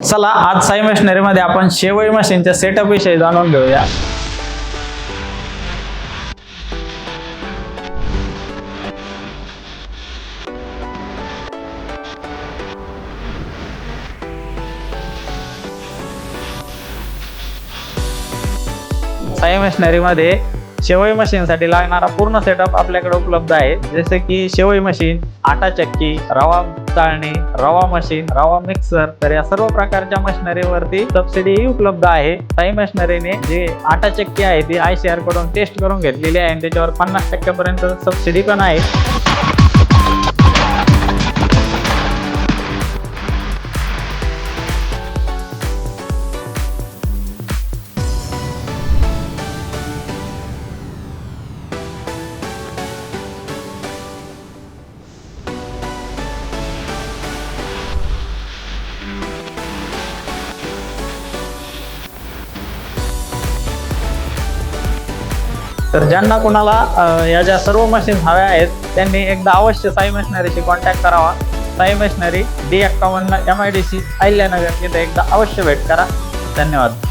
चला आज साई मशिनरी मध्ये आपण शेवई मशीनच्या सेटअप विषयी जाणून घेऊया। साई मशिनरी मध्ये शेवई मशीन साठी लागणारा पूर्ण सेटअप आपल्याकडे उपलब्ध आहे, जसे की शेवई मशीन, आटा चक्की, रवा चाळणी, रवा मशीन, रवा मिक्सर। तर या सर्व प्रकारच्या मशिनरीवरती सबसिडी उपलब्ध आहे। साई मशिनरीने जे आटा चक्की आहे ती ICR कडून टेस्ट करून घेतलेली आहे आणि त्याच्यावर 50% पर्यंत सबसिडी पण आहे। तर ज्यांना कोणाला या ज्या सर्व मशीन हव्या आहेत त्यांनी एकदा अवश्य साई मशिनरीशी कॉन्टॅक्ट करावा। Sai machinery D51 MIDC Ahilyanagar इथे एकदा अवश्य भेट करा। धन्यवाद।